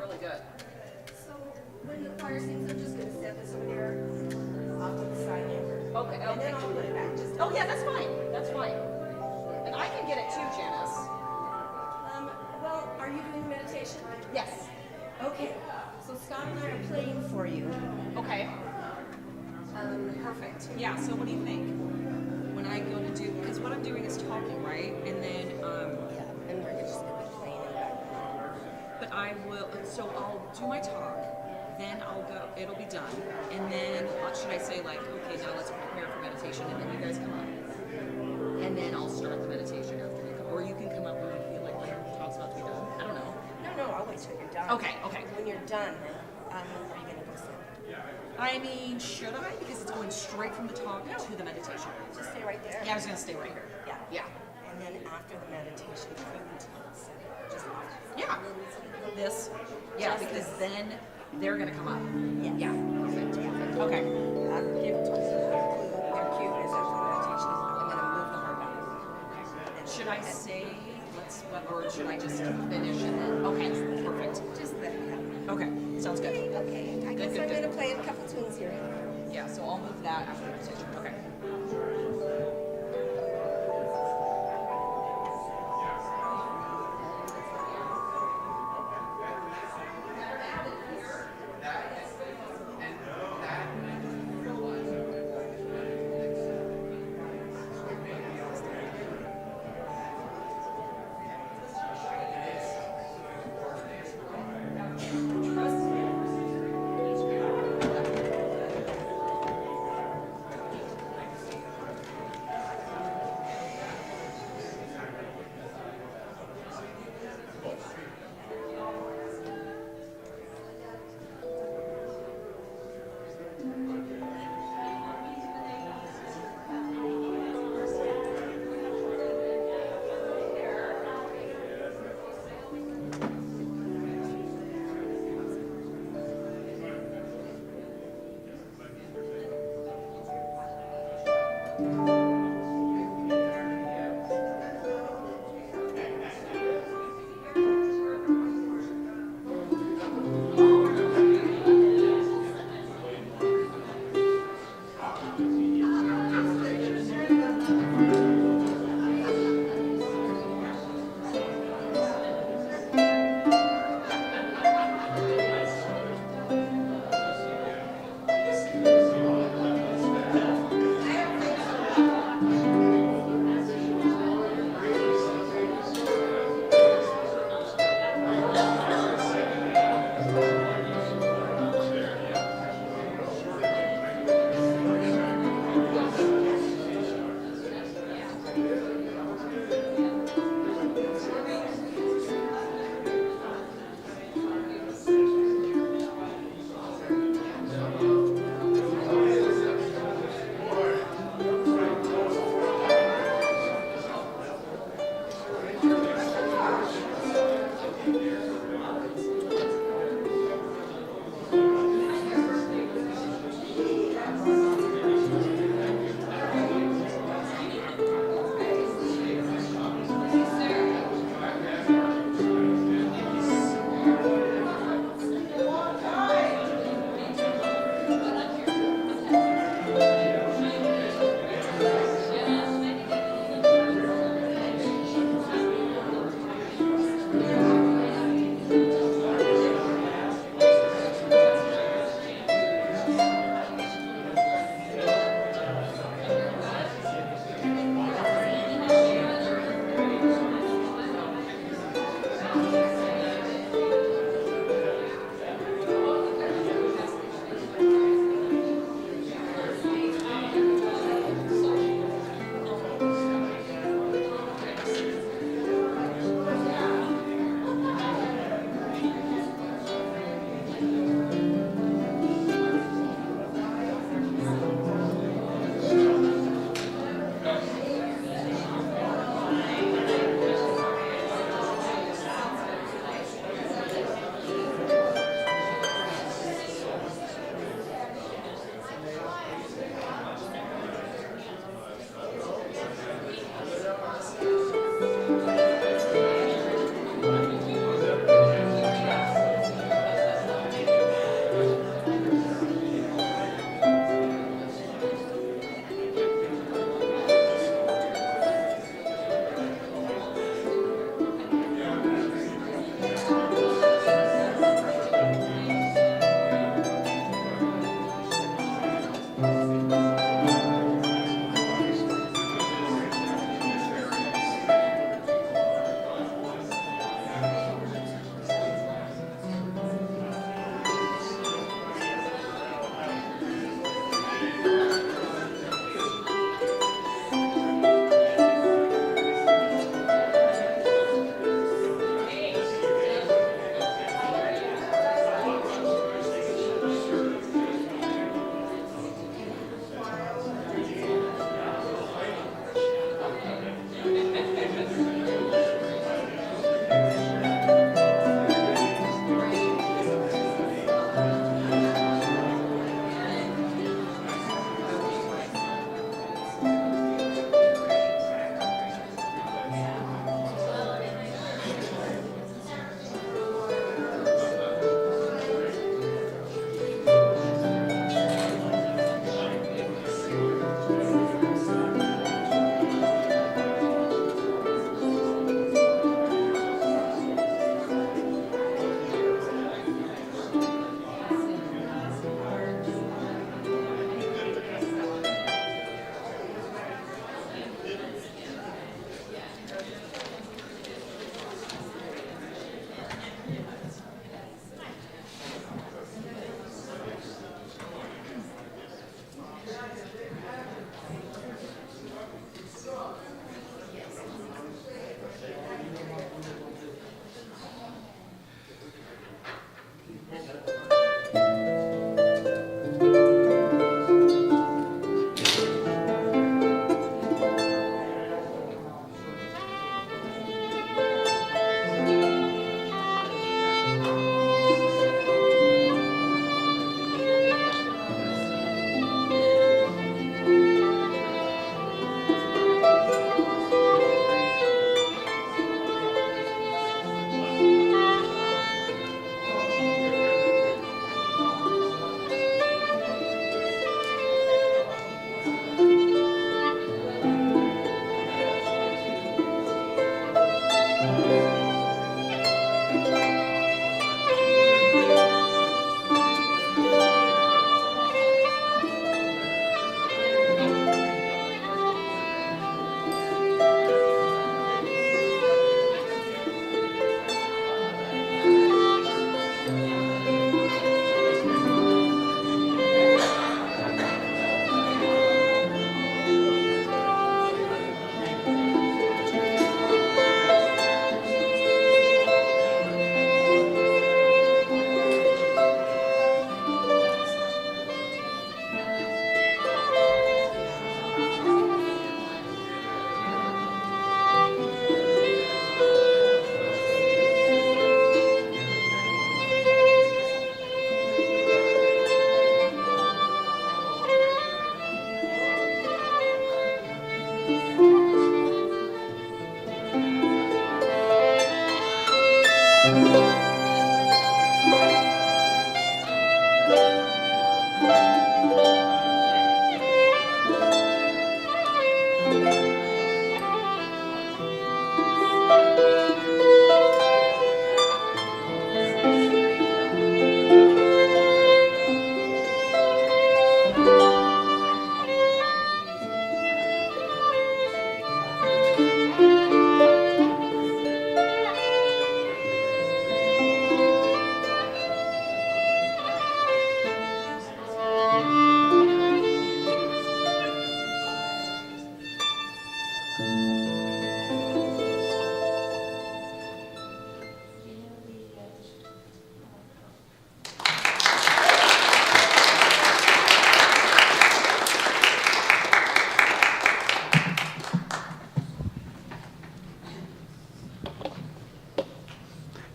really good. So when the choir sings, I'm just going to set this over here off to the side here. Okay, And then okay. I'll put it back. Just Oh yeah, that's fine. That's fine. And I can get it too, Janice. Well, are you doing meditation? Yes. Okay. So Scott and I are playing for you. Okay. Perfect. Yeah, so what do you think? When I go to do, because what I'm doing is talking, right? And then, Yeah, and we're just going to be playing in the background. but I will, so I'll do my talk, then I'll go, it'll be done. And then, what should I say, like, okay, now let's prepare for meditation, and then you guys come up. And then I'll start the meditation after you come, or you can come up when you feel like the talk's about to be done. I don't know. No, I'll wait till you're done. Okay, okay. When you're done, are you going to go sit? I mean, should I? Because it's going straight from the talk to the meditation. Just stay right there. Yeah, I was going to stay right here. Yeah. Yeah. And then after the meditation, you can sit. Just Yeah. This. Yeah, because then they're going to come up. Yeah. Perfect. Okay. Give it to us. Their cue is after the meditation. I'm going to move the heart out. Okay. Should I say, or should I just finish and then? Okay, perfect. Just let it happen. Okay, sounds good. Okay. I guess I'm going to play a couple tunes here. Yeah, so I'll move that after the meditation. Okay.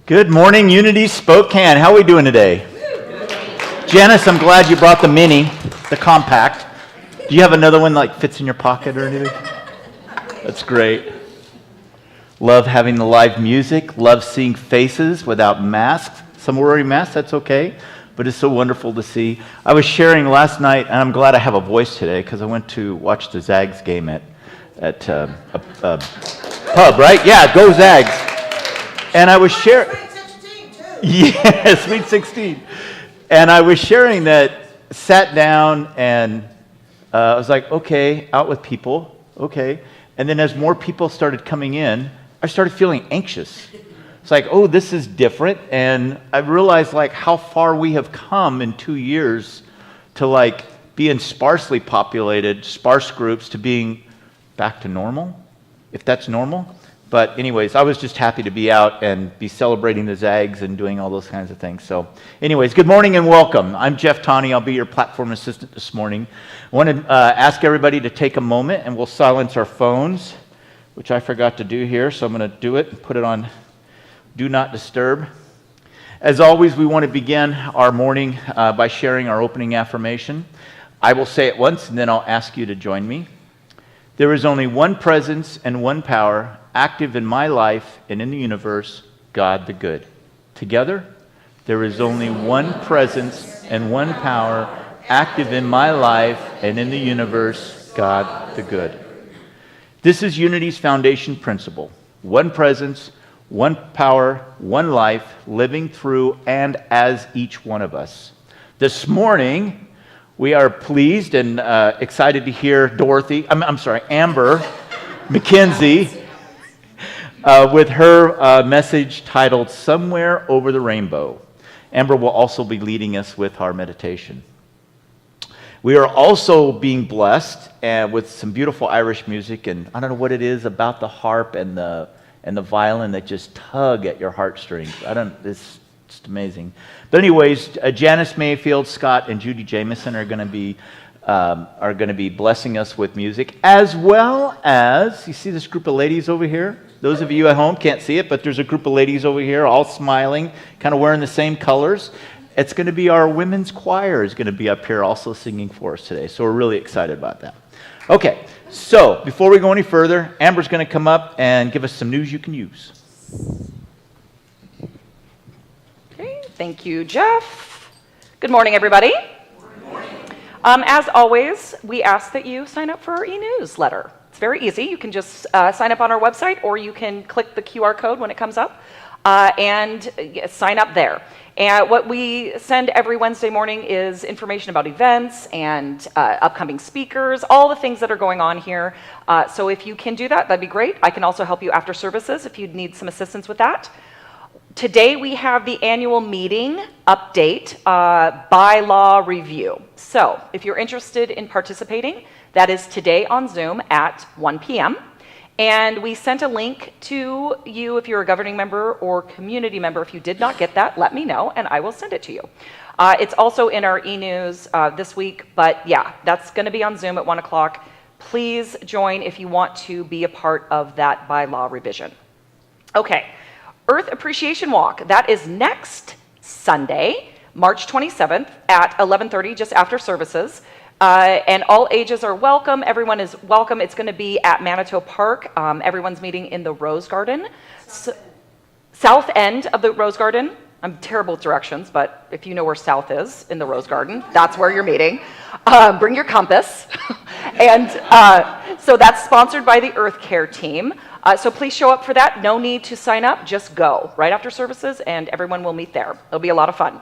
Good morning, Unity Spokane. How are we doing today? Janice, I'm glad you brought the mini, the compact. Do you have another one like fits in your pocket or anything? That's great. Love having the live music. Love seeing faces without masks. Some were wearing masks, that's okay. But it's so wonderful to see. I was sharing last night, and I'm glad I have a voice today because I went to watch the Zags game at a pub, right? Yeah, go Zags. And I was sharing, yeah, Sweet 16. And I was sharing that, sat down, and I was like, okay, out with people, okay. And then as more people started coming in, I started feeling anxious. It's like, oh, this is different. And I realized like how far we have come in 2 years to like being sparsely populated, sparse groups, to being back to normal, if that's normal. But anyways, I was just happy to be out and be celebrating the Zags and doing all those kinds of things. So anyways, good morning and welcome. I'm Jeff Tawney. I'll be your platform assistant this morning. I want to ask everybody to take a moment and we'll silence our phones, which I forgot to do here. So I'm going to do it and put it on Do Not Disturb. As always, we want to begin our morning by sharing our opening affirmation. I will say it once and then I'll ask you to join me. There is only one presence and one power active in my life and in the universe, God the Good. Together, there is only one presence and one power active in my life and in the universe, God the Good. This is Unity's foundation principle. One presence, one power, one life, living through and as each one of us. This morning, we are pleased and excited to hear Amber McKenzie with her message titled Somewhere Over the Rainbow. Amber will also be leading us with our meditation. We are also being blessed with some beautiful Irish music, and I don't know what it is about the harp and the violin that just tug at your heartstrings. It's just amazing. But anyways, Janice Mayfield, Scott, and Judy Jameson are going to be blessing us with music, as well as, you see this group of ladies over here? Those of you at home can't see it, but there's a group of ladies over here all smiling, kind of wearing the same colors. It's going to be our women's choir is going to be up here also singing for us today, so we're really excited about that. Okay, so before we go any further, Amber's going to come up and give us some news you can use. Okay, thank you, Jeff. Good morning, everybody. Good morning. As always, we ask that you sign up for our e-newsletter. It's very easy. You can just sign up on our website, or you can click the QR code when it comes up and sign up there. And what we send every Wednesday morning is information about events and upcoming speakers, all the things that are going on here. So if you can do that, that'd be great. I can also help you after services if you need some assistance with that. Today we have the annual meeting update, bylaw review. So if you're interested in participating, that is today on Zoom at 1 p.m. And we sent a link to you if you're a governing member or community member. If you did not get that, let me know and I will send it to you. It's also in our e-news this week, but yeah, that's going to be on Zoom at 1 o'clock. Please join if you want to be a part of that bylaw revision. Okay, Earth Appreciation Walk. That is next Sunday, March 27th at 11:30, just after services. And all ages are welcome. Everyone is welcome. It's going to be at Manitou Park. Everyone's meeting in the Rose Garden. South end of the Rose Garden. I'm terrible at directions, but if you know where south is in the Rose Garden, that's where you're meeting. Bring your compass. And so that's sponsored by the Earth Care team. So please show up for that. No need to sign up. Just go right after services, and everyone will meet there. It'll be a lot of fun.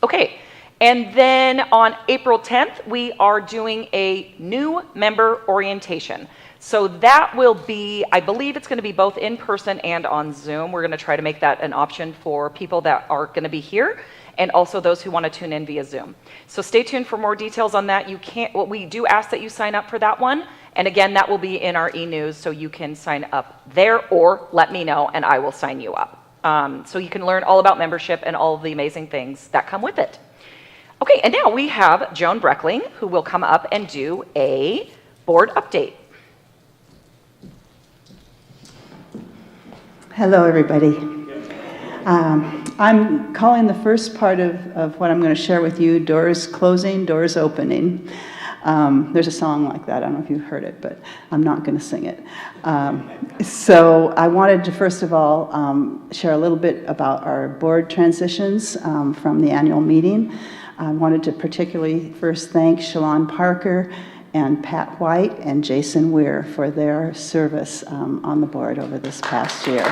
Okay. And then on April 10th, we are doing a new member orientation. So that will be, I believe it's going to be both in person and on Zoom. We're going to try to make that an option for people that are going to be here and also those who want to tune in via Zoom. So stay tuned for more details on that. We do ask that you sign up for that one. And again, that will be in our e-news, so you can sign up there or let me know and I will sign you up. So you can learn all about membership and all of the amazing things that come with it. Okay, and now we have Joan Breckling, who will come up and do a board update. Hello, everybody. I'm calling the first part of what I'm going to share with you, Doors Closing, Doors Opening. There's a song like that. I don't know if you've heard it, but I'm not going to sing it. So I wanted to, first of all, share a little bit about our board transitions from the annual meeting. I wanted to particularly first thank Shalon Parker and Pat White and Jason Weir for their service on the board over this past year.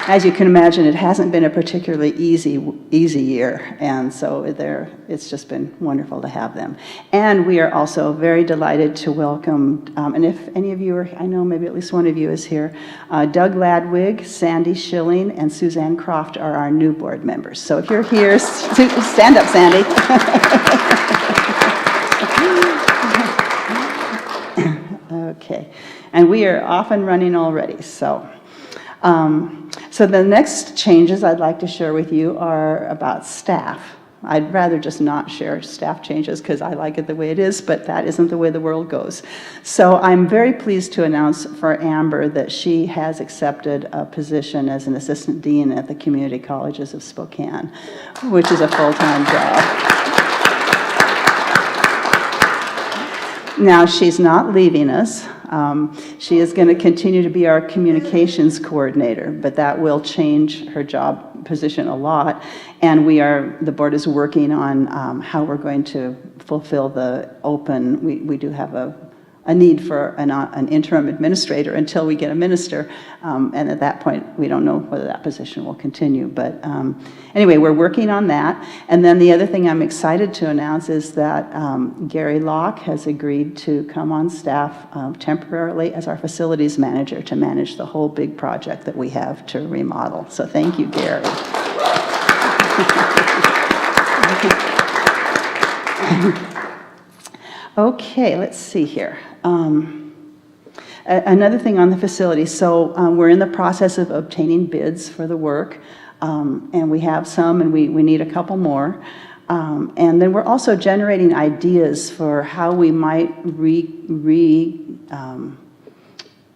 As you can imagine, it hasn't been a particularly easy year, and so it's just been wonderful to have them. And we are also very delighted to welcome, and if any of you are, I know maybe at least one of you is here, Doug Ladwig, Sandy Schilling, and Suzanne Croft are our new board members. So if you're here, stand up, Sandy. Okay, and we are off and running already, so. So the next changes I'd like to share with you are about staff. I'd rather just not share staff changes because I like it the way it is, but that isn't the way the world goes. So I'm very pleased to announce for Amber that she has accepted a position as an assistant dean at the community colleges of Spokane, which is a full-time job. Now, she's not leaving us. She is going to continue to be our communications coordinator, but that will change her job position a lot. And the board is working on how we're going to fulfill the open, we do have a need for an interim administrator until we get a minister. And at that point, we don't know whether that position will continue. But anyway, we're working on that. And then the other thing I'm excited to announce is that Gary Locke has agreed to come on staff temporarily as our facilities manager to manage the whole big project that we have to remodel. So thank you, Gary. Okay, let's see here. Another thing on the facility. So we're in the process of obtaining bids for the work, and we have some, and we need a couple more. And then we're also generating ideas for how we might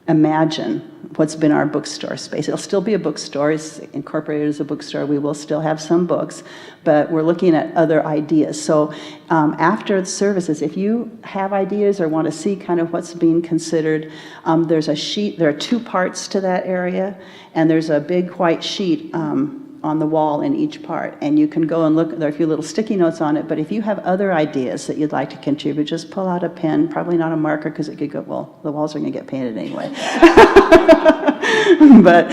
imagine what's been our bookstore space. It'll still be a bookstore. It's incorporated as a bookstore. We will still have some books, but we're looking at other ideas. So after the services, if you have ideas or want to see kind of what's being considered, there's a sheet. There are two parts to that area, and there's a big white sheet on the wall in each part, and you can go and look. There are a few little sticky notes on it, but if you have other ideas that you'd like to contribute, just pull out a pen, probably not a marker because it could go, well, the walls are going to get painted anyway. But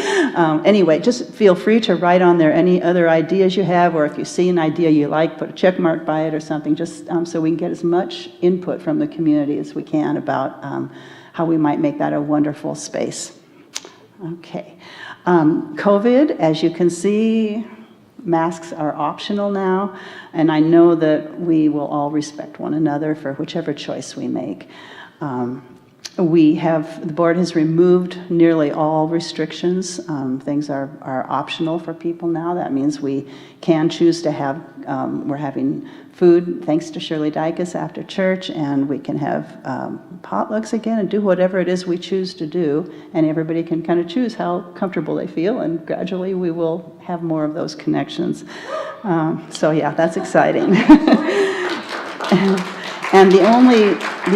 anyway, just feel free to write on there any other ideas you have, or if you see an idea you like, put a check mark by it or something, just so we can get as much input from the community as we can about how we might make that a wonderful space. Okay. COVID, as you can see, masks are optional now, and I know that we will all respect one another for whichever choice we make. The board has removed nearly all restrictions. Things are optional for people now. That means we can choose to have, we're having food, thanks to Shirley Dykes, after church, and we can have potlucks again and do whatever it is we choose to do, and everybody can kind of choose how comfortable they feel, and gradually we will have more of those connections. So yeah, that's exciting. And the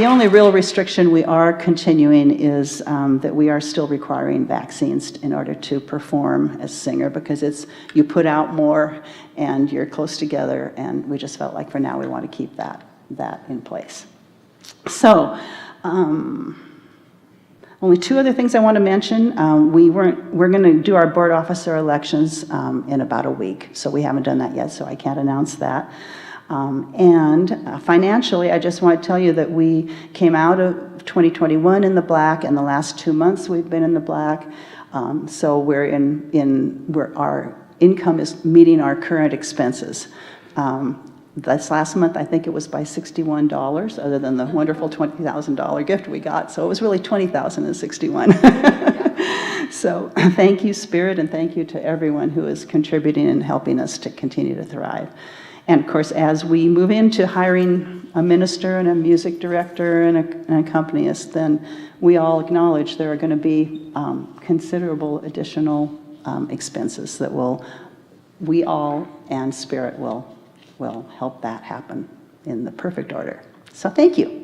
only real restriction we are continuing is that we are still requiring vaccines in order to perform as singer, because you put out more and you're close together, and we just felt like for now we want to keep that in place. So Only two other things I want to mention. We're going to do our board officer elections in about a week, so we haven't done that yet, so I can't announce that. And financially, I just want to tell you that we came out of 2021 in the black, and the last 2 months we've been in the black. So our income is meeting our current expenses. This last month, I think it was by $61, other than the wonderful $20,000 gift we got. So it was really $20,061. So thank you, Spirit, and thank you to everyone who is contributing and helping us to continue to thrive. And of course, as we move into hiring a minister and a music director and an accompanist, then we all acknowledge there are going to be considerable additional expenses that we all and Spirit will help that happen in the perfect order. So thank you.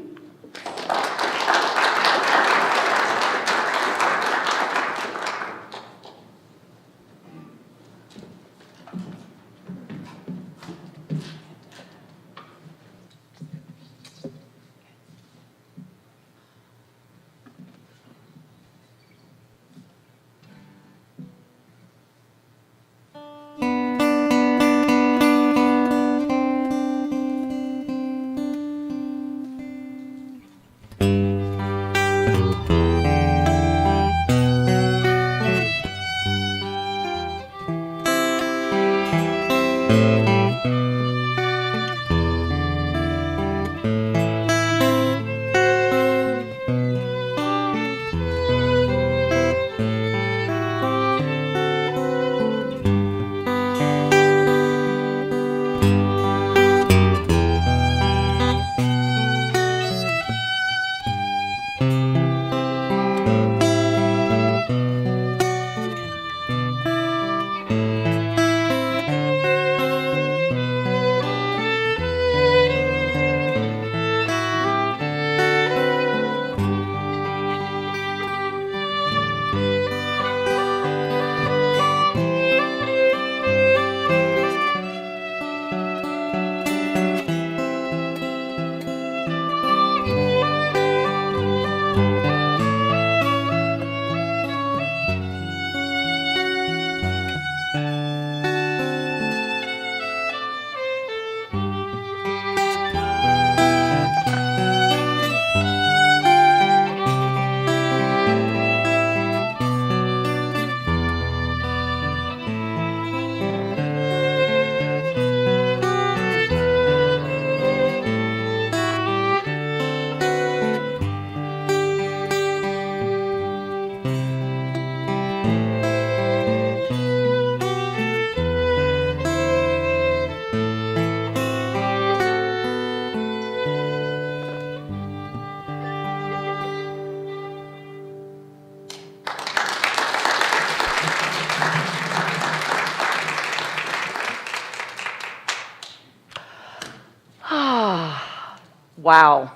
Wow.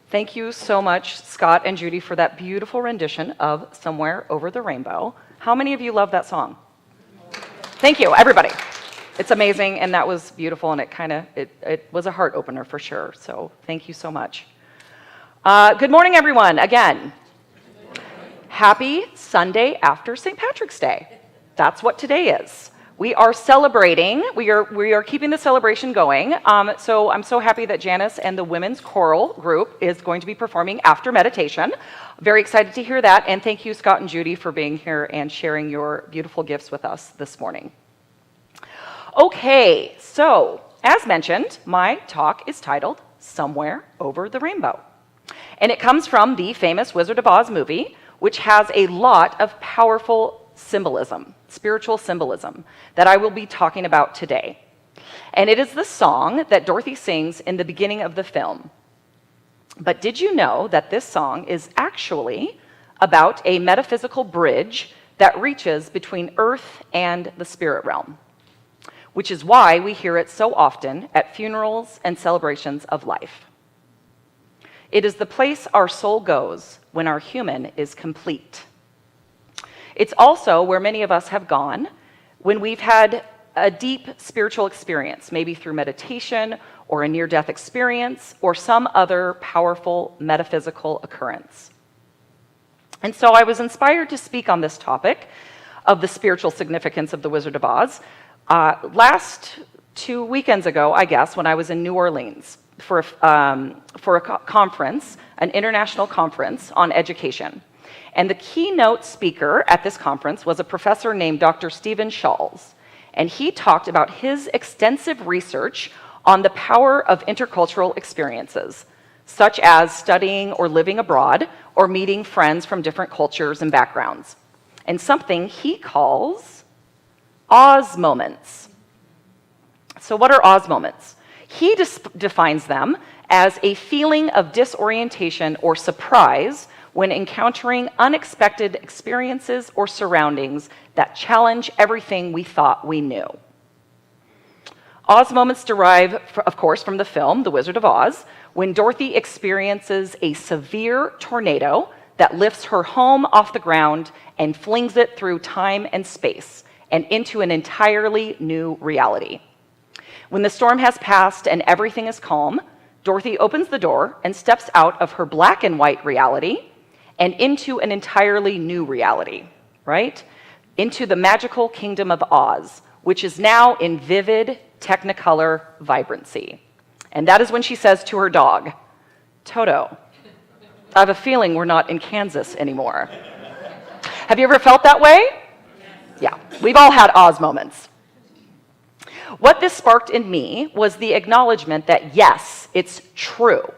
Thank you so much, Scott and Judy, for that beautiful rendition of Somewhere Over the Rainbow. How many of you love that song? Thank you, everybody. It's amazing, and that was beautiful, and it was a heart opener for sure. So thank you so much. Good morning, everyone, again. Happy Sunday after St. Patrick's Day. That's what today is. We are celebrating. We are keeping the celebration going. So I'm so happy that Janice and the women's choral group is going to be performing after meditation. Very excited to hear that. And thank you, Scott and Judy, for being here and sharing your beautiful gifts with us this morning. Okay, so as mentioned, my talk is titled Somewhere Over the Rainbow. And it comes from the famous Wizard of Oz movie, which has a lot of powerful symbolism, spiritual symbolism, that I will be talking about today. And it is the song that Dorothy sings in the beginning of the film. But did you know that this song is actually about a metaphysical bridge that reaches between Earth and the spirit realm, which is why we hear it so often at funerals and celebrations of life. It is the place our soul goes when our human is complete. It's also where many of us have gone when we've had a deep spiritual experience, maybe through meditation or a near-death experience or some other powerful metaphysical occurrence. And so I was inspired to speak on this topic of the spiritual significance of the Wizard of Oz last 2 weekends ago, I guess, when I was in New Orleans for a conference, an international conference on education. And the keynote speaker at this conference was a professor named Dr. Stephen Schulz. And he talked about his extensive research on the power of intercultural experiences, such as studying or living abroad or meeting friends from different cultures and backgrounds, and something he calls Oz moments. So what are Oz moments? He defines them as a feeling of disorientation or surprise when encountering unexpected experiences or surroundings that challenge everything we thought we knew. Oz moments derive, of course, from the film The Wizard of Oz, when Dorothy experiences a severe tornado that lifts her home off the ground and flings it through time and space and into an entirely new reality. When the storm has passed and everything is calm, Dorothy opens the door and steps out of her black and white reality and into an entirely new reality, right? Into the magical kingdom of Oz, which is now in vivid Technicolor vibrancy. And that is when she says to her dog, "Toto, I have a feeling we're not in Kansas anymore." Have you ever felt that way? Yeah, we've all had Oz moments. What this sparked in me was the acknowledgement that yes, it's true.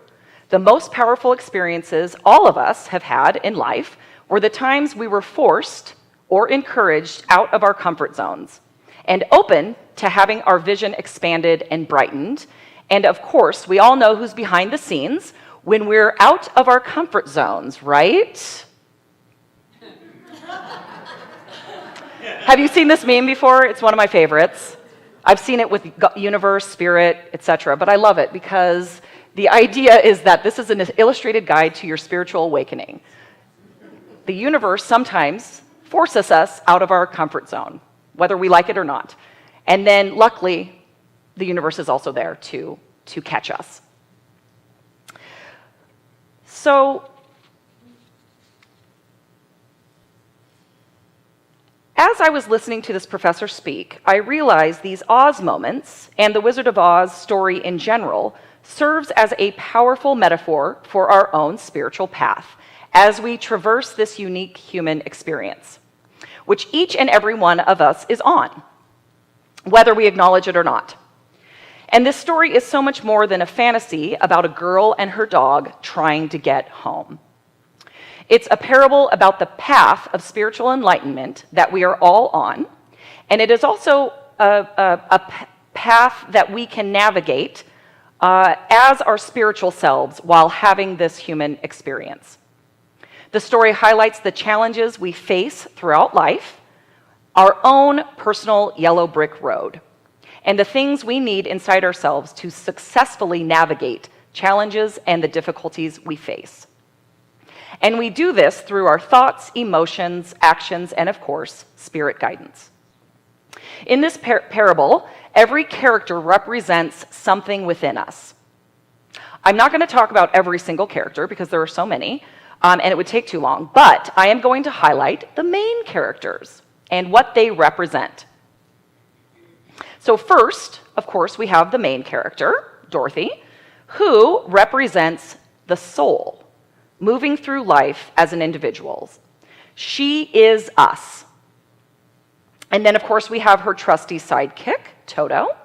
The most powerful experiences all of us have had in life were the times we were forced or encouraged out of our comfort zones and open to having our vision expanded and brightened. And of course, we all know who's behind the scenes when we're out of our comfort zones, right? Have you seen this meme before? It's one of my favorites. I've seen it with universe, spirit, etc., but I love it because the idea is that this is an illustrated guide to your spiritual awakening. The universe sometimes forces us out of our comfort zone, whether we like it or not. And then, luckily, the universe is also there to catch us. So, as I was listening to this professor speak, I realized these Oz moments and the Wizard of Oz story in general serves as a powerful metaphor for our own spiritual path as we traverse this unique human experience, which each and every one of us is on, whether we acknowledge it or not. And this story is so much more than a fantasy about a girl and her dog trying to get home. It's a parable about the path of spiritual enlightenment that we are all on, and it is also a path that we can navigate as our spiritual selves while having this human experience. The story highlights the challenges we face throughout life, our own personal yellow brick road, and the things we need inside ourselves to successfully navigate challenges and the difficulties we face. And we do this through our thoughts, emotions, actions, and of course, spirit guidance. In this parable, every character represents something within us. I'm not going to talk about every single character because there are so many, and it would take too long, but I am going to highlight the main characters and what they represent. So first, of course, we have the main character, Dorothy, who represents the soul, moving through life as an individual. She is us. And then, of course, we have her trusty sidekick, Toto,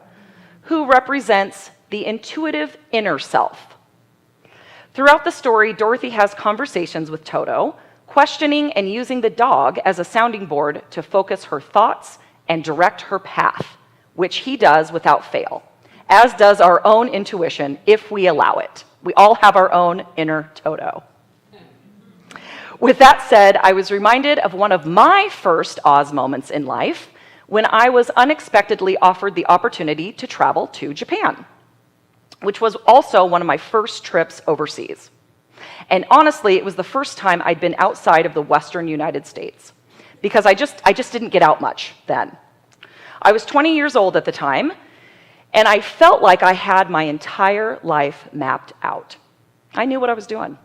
who represents the intuitive inner self. Throughout the story, Dorothy has conversations with Toto, questioning and using the dog as a sounding board to focus her thoughts and direct her path, which he does without fail, as does our own intuition if we allow it. We all have our own inner Toto. With that said, I was reminded of one of my first Oz moments in life when I was unexpectedly offered the opportunity to travel to Japan, which was also one of my first trips overseas. And honestly, it was the first time I'd been outside of the Western United States because I just didn't get out much then. I was 20 years old at the time, and I felt like I had my entire life mapped out. I knew what I was doing.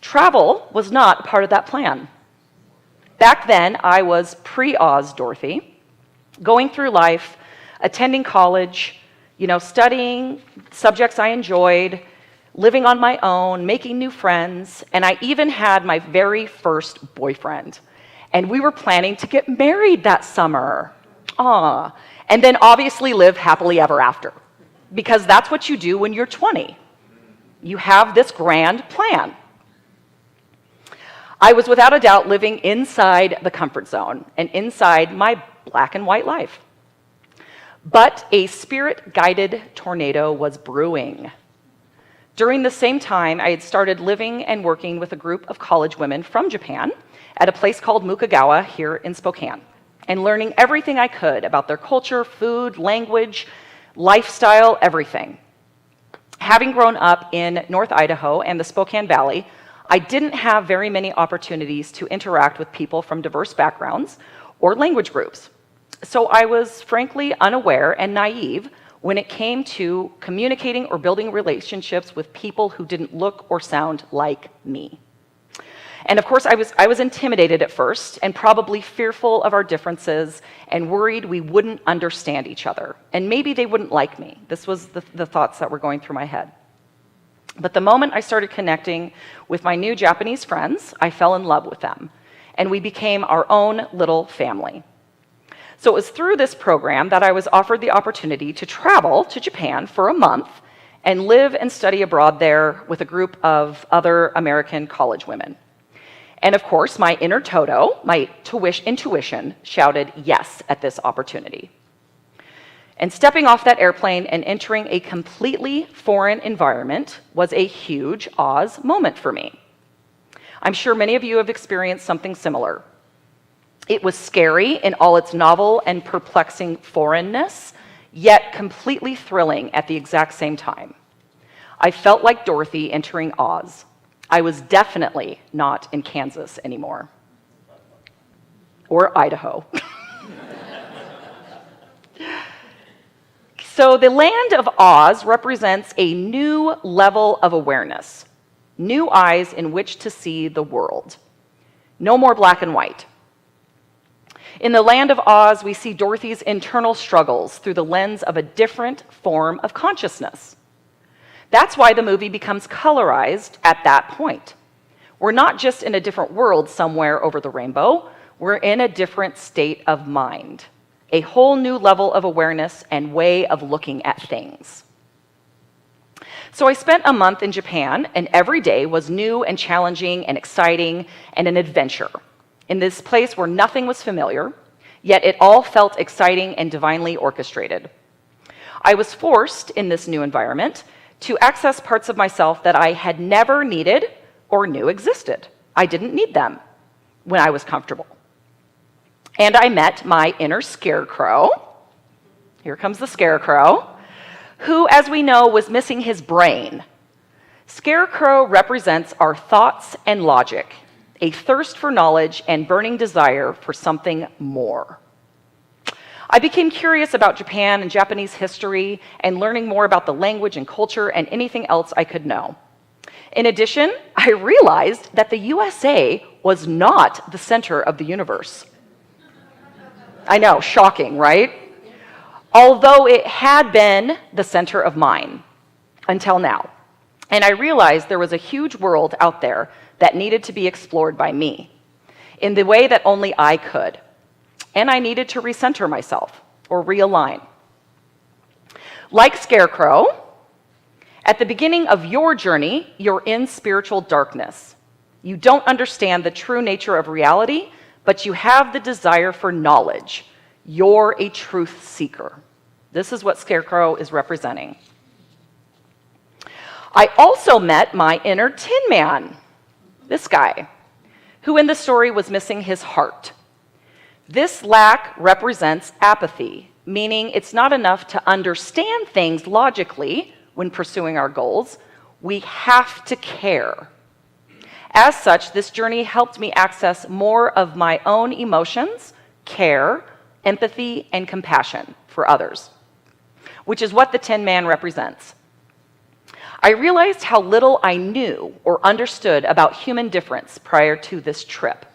Travel was not part of that plan. Back then, I was pre-Oz Dorothy, going through life, attending college, studying subjects I enjoyed, living on my own, making new friends, and I even had my very first boyfriend. And we were planning to get married that summer. And then obviously live happily ever after, because that's what you do when you're 20. You have this grand plan. I was without a doubt living inside the comfort zone and inside my black and white life. But a spirit-guided tornado was brewing. During the same time, I had started living and working with a group of college women from Japan at a place called Mukagawa here in Spokane, and learning everything I could about their culture, food, language, lifestyle, everything. Having grown up in North Idaho and the Spokane Valley, I didn't have very many opportunities to interact with people from diverse backgrounds or language groups. So I was frankly unaware and naive when it came to communicating or building relationships with people who didn't look or sound like me. And of course, I was intimidated at first and probably fearful of our differences and worried we wouldn't understand each other. And maybe they wouldn't like me. This was the thoughts that were going through my head. But the moment I started connecting with my new Japanese friends, I fell in love with them. And we became our own little family. So it was through this program that I was offered the opportunity to travel to Japan for a month and live and study abroad there with a group of other American college women. And of course, my inner Toto, my intuition, shouted yes at this opportunity. And stepping off that airplane and entering a completely foreign environment was a huge Oz moment for me. I'm sure many of you have experienced something similar. It was scary in all its novel and perplexing foreignness, yet completely thrilling at the exact same time. I felt like Dorothy entering Oz. I was definitely not in Kansas anymore. Or Idaho. So the land of Oz represents a new level of awareness, new eyes in which to see the world. No more black and white. In the land of Oz, we see Dorothy's internal struggles through the lens of a different form of consciousness. That's why the movie becomes colorized at that point. We're not just in a different world somewhere over the rainbow, we're in a different state of mind, a whole new level of awareness and way of looking at things. So I spent a month in Japan, and every day was new and challenging and exciting and an adventure. In this place where nothing was familiar, yet it all felt exciting and divinely orchestrated. I was forced in this new environment to access parts of myself that I had never needed or knew existed. I didn't need them when I was comfortable. And I met my inner scarecrow. Here comes the scarecrow, who, as we know, was missing his brain. Scarecrow represents our thoughts and logic, a thirst for knowledge and burning desire for something more. I became curious about Japan and Japanese history and learning more about the language and culture and anything else I could know. In addition, I realized that the USA was not the center of the universe. I know, shocking, right? Although it had been the center of mine until now. And I realized there was a huge world out there that needed to be explored by me in the way that only I could. And I needed to recenter myself or realign. Like Scarecrow, at the beginning of your journey, you're in spiritual darkness. You don't understand the true nature of reality, but you have the desire for knowledge. You're a truth seeker. This is what Scarecrow is representing. I also met my inner Tin Man, this guy, who in the story was missing his heart. This lack represents apathy, meaning it's not enough to understand things logically when pursuing our goals. We have to care. As such, this journey helped me access more of my own emotions, care, empathy, and compassion for others, which is what the Tin Man represents. I realized how little I knew or understood about human difference prior to this trip,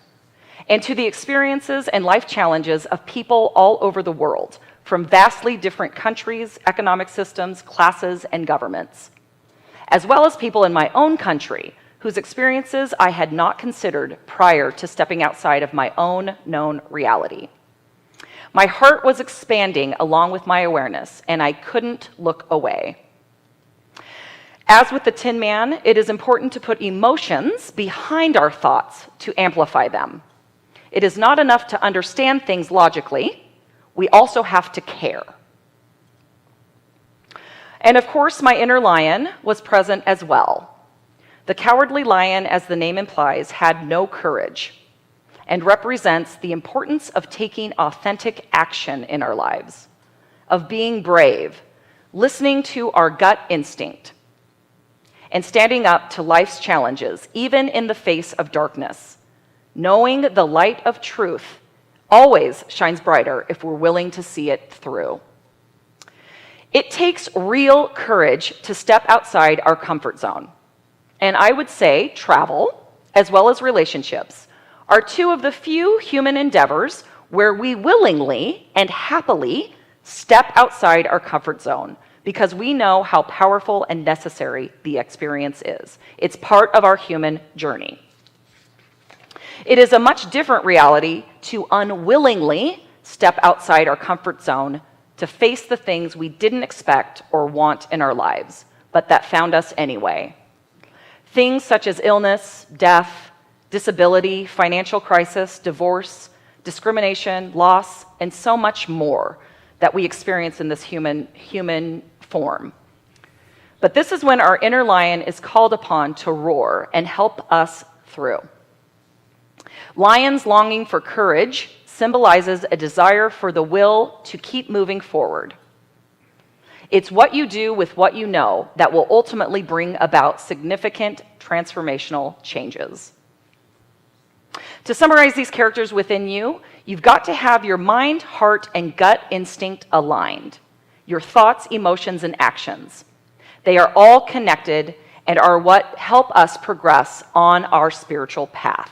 and to the experiences and life challenges of people all over the world, from vastly different countries, economic systems, classes, and governments, as well as people in my own country whose experiences I had not considered prior to stepping outside of my own known reality. My heart was expanding along with my awareness, and I couldn't look away. As with the Tin Man, it is important to put emotions behind our thoughts to amplify them. It is not enough to understand things logically. We also have to care. And of course, my inner lion was present as well. The cowardly lion, as the name implies, had no courage and represents the importance of taking authentic action in our lives, of being brave, listening to our gut instinct, and standing up to life's challenges, even in the face of darkness, knowing the light of truth always shines brighter if we're willing to see it through. It takes real courage to step outside our comfort zone. And I would say travel, as well as relationships, are two of the few human endeavors where we willingly and happily step outside our comfort zone because we know how powerful and necessary the experience is. It's part of our human journey. It is a much different reality to unwillingly step outside our comfort zone to face the things we didn't expect or want in our lives, but that found us anyway. Things such as illness, death, disability, financial crisis, divorce, discrimination, loss, and so much more that we experience in this human form. But this is when our inner lion is called upon to roar and help us through. Lion's longing for courage symbolizes a desire for the will to keep moving forward. It's what you do with what you know that will ultimately bring about significant transformational changes. To summarize these characters within you, you've got to have your mind, heart, and gut instinct aligned, your thoughts, emotions, and actions. They are all connected and are what help us progress on our spiritual path.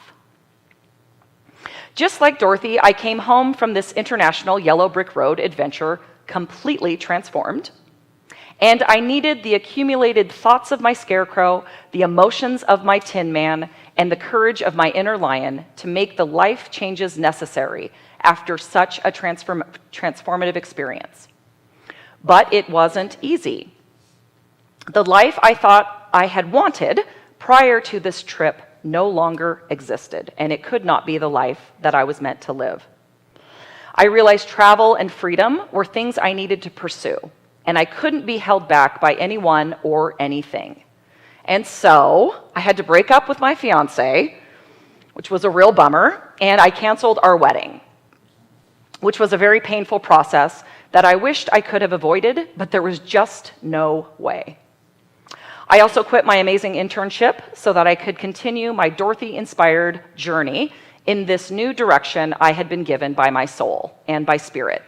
Just like Dorothy, I came home from this international yellow brick road adventure completely transformed. And I needed the accumulated thoughts of my scarecrow, the emotions of my Tin Man, and the courage of my inner lion to make the life changes necessary after such a transformative experience. But it wasn't easy. The life I thought I had wanted prior to this trip no longer existed, and it could not be the life that I was meant to live. I realized travel and freedom were things I needed to pursue, and I couldn't be held back by anyone or anything. And so I had to break up with my fiance, which was a real bummer, and I canceled our wedding, which was a very painful process that I wished I could have avoided, but there was just no way. I also quit my amazing internship so that I could continue my Dorothy-inspired journey in this new direction I had been given by my soul and by spirit.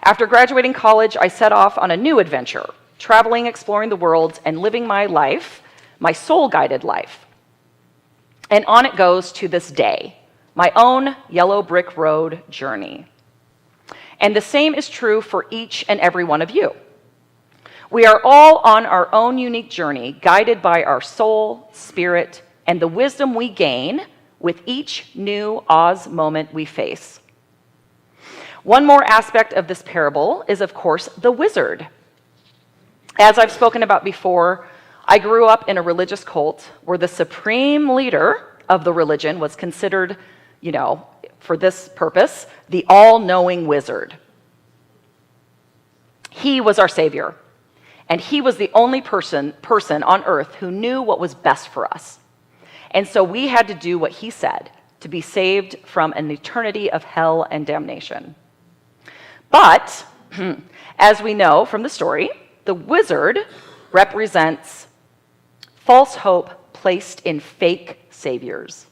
After graduating college, I set off on a new adventure, traveling, exploring the world, and living my life, my soul-guided life. And on it goes to this day, my own yellow brick road journey. And the same is true for each and every one of you. We are all on our own unique journey, guided by our soul, spirit, and the wisdom we gain with each new Oz moment we face. One more aspect of this parable is, of course, the wizard. As I've spoken about before, I grew up in a religious cult where the supreme leader of the religion was considered, for this purpose, the all-knowing wizard. He was our savior, and he was the only person on earth who knew what was best for us. And so we had to do what he said to be saved from an eternity of hell and damnation. But, as we know from the story, the wizard represents false hope placed in fake saviors,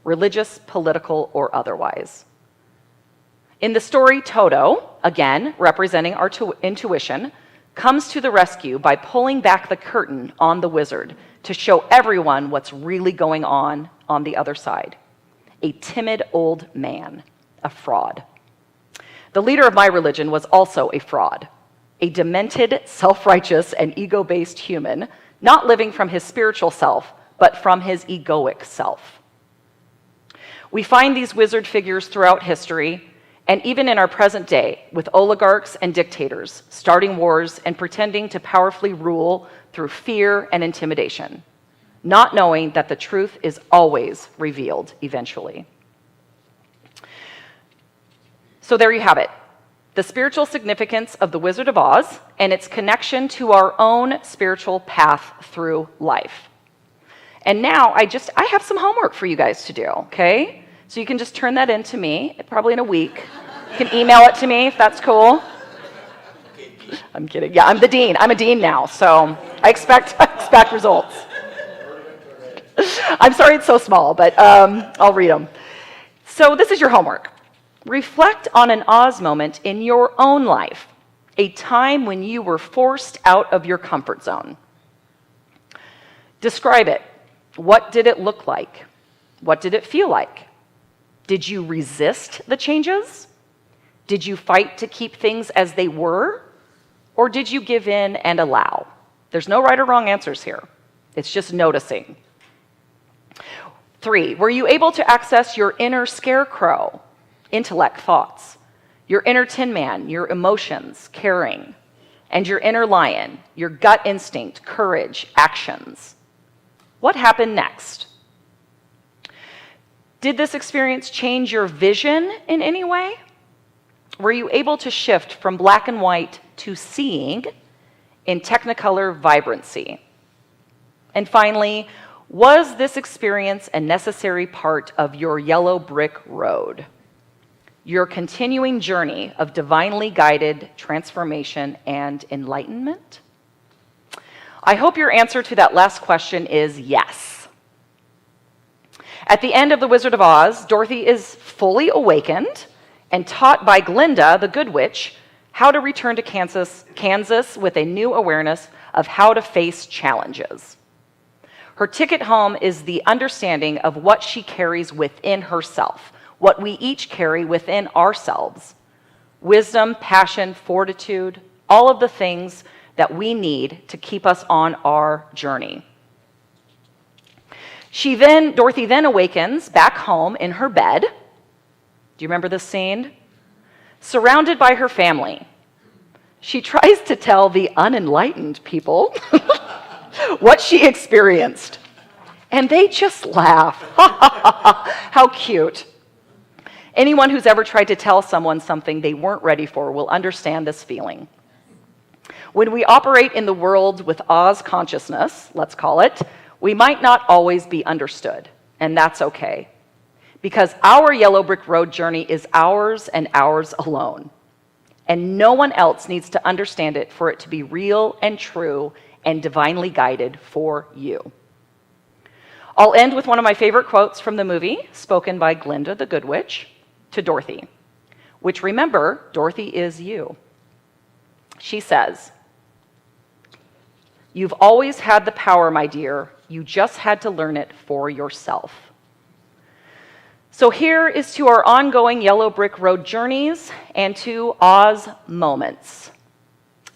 religious, political, or otherwise. In the story, Toto, again representing our intuition, comes to the rescue by pulling back the curtain on the wizard to show everyone what's really going on the other side. A timid old man, a fraud. The leader of my religion was also a fraud, a demented, self-righteous, and ego-based human, not living from his spiritual self, but from his egoic self. We find these wizard figures throughout history, and even in our present day, with oligarchs and dictators starting wars and pretending to powerfully rule through fear and intimidation, not knowing that the truth is always revealed eventually. So there you have it. The spiritual significance of the Wizard of Oz and its connection to our own spiritual path through life. And now I have some homework for you guys to do, okay? So you can just turn that in to me, probably in a week. You can email it to me if that's cool. I'm kidding. Yeah, I'm the dean. I'm a dean now, so I expect results. I'm sorry it's so small, but I'll read them. So this is your homework. Reflect on an Oz moment in your own life, a time when you were forced out of your comfort zone. Describe it. What did it look like? What did it feel like? Did you resist the changes? Did you fight to keep things as they were? Or did you give in and allow? There's no right or wrong answers here. It's just noticing. 3, were you able to access your inner scarecrow, intellect, thoughts, your inner tin man, your emotions, caring, and your inner lion, your gut instinct, courage, actions? What happened next? Did this experience change your vision in any way? Were you able to shift from black and white to seeing in technicolor vibrancy? And finally, was this experience a necessary part of your yellow brick road? Your continuing journey of divinely guided transformation and enlightenment? I hope your answer to that last question is yes. At the end of The Wizard of Oz, Dorothy is fully awakened and taught by Glinda, the Good Witch, how to return to Kansas with a new awareness of how to face challenges. Her ticket home is the understanding of what she carries within herself, what we each carry within ourselves. Wisdom, passion, fortitude, all of the things that we need to keep us on our journey. Dorothy then awakens back home in her bed. Do you remember this scene? Surrounded by her family. She tries to tell the unenlightened people what she experienced. And they just laugh. How cute. Anyone who's ever tried to tell someone something they weren't ready for will understand this feeling. When we operate in the world with Oz consciousness, let's call it, we might not always be understood, and that's okay. Because our yellow brick road journey is ours and ours alone. And no one else needs to understand it for it to be real and true and divinely guided for you. I'll end with one of my favorite quotes from the movie, spoken by Glinda the Good Witch to Dorothy, which, remember, Dorothy is you. She says, "You've always had the power, my dear. You just had to learn it for yourself." So here is to our ongoing yellow brick road journeys and to Oz moments.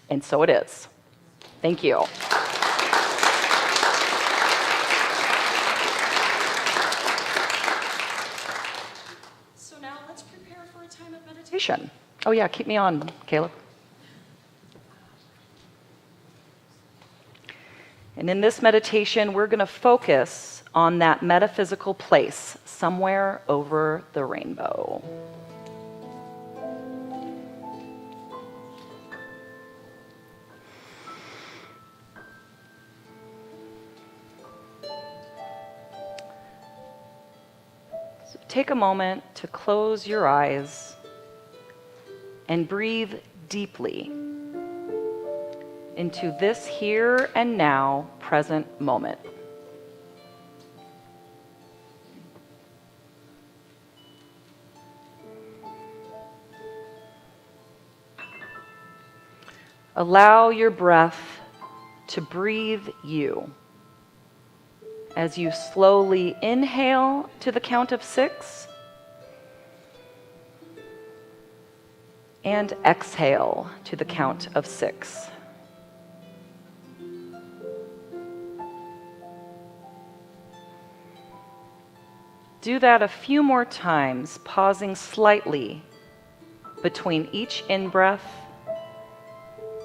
And so it is. Thank you. So now let's prepare for a time of meditation. Oh yeah, keep me on, Caleb. And in this meditation, we're going to focus on that metaphysical place somewhere over the rainbow. So take a moment to close your eyes and breathe deeply into this here and now present moment. Allow your breath to breathe you. As you slowly inhale to the count of 6 and exhale to the count of 6. Do that a few more times, pausing slightly between each in-breath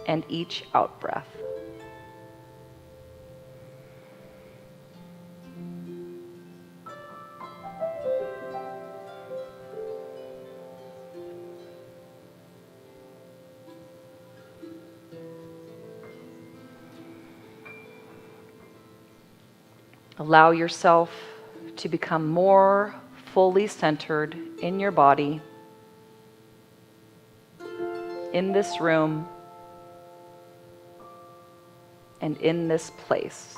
and each out-breath. Allow yourself to become more fully centered in your body, in this room, and in this place.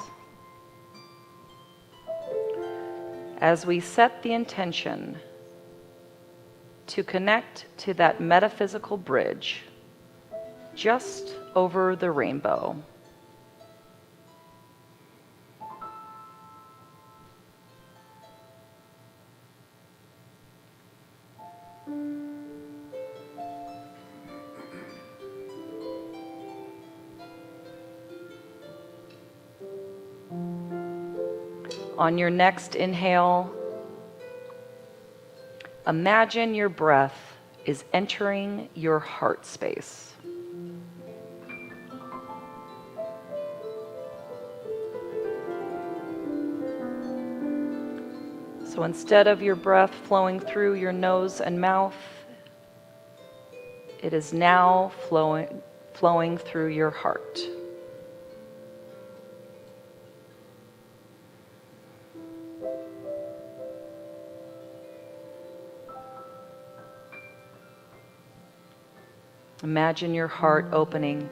As we set the intention to connect to that metaphysical bridge just over the rainbow. On your next inhale, imagine your breath is entering your heart space. So instead of your breath flowing through your nose and mouth, it is now flowing through your heart. Imagine your heart opening.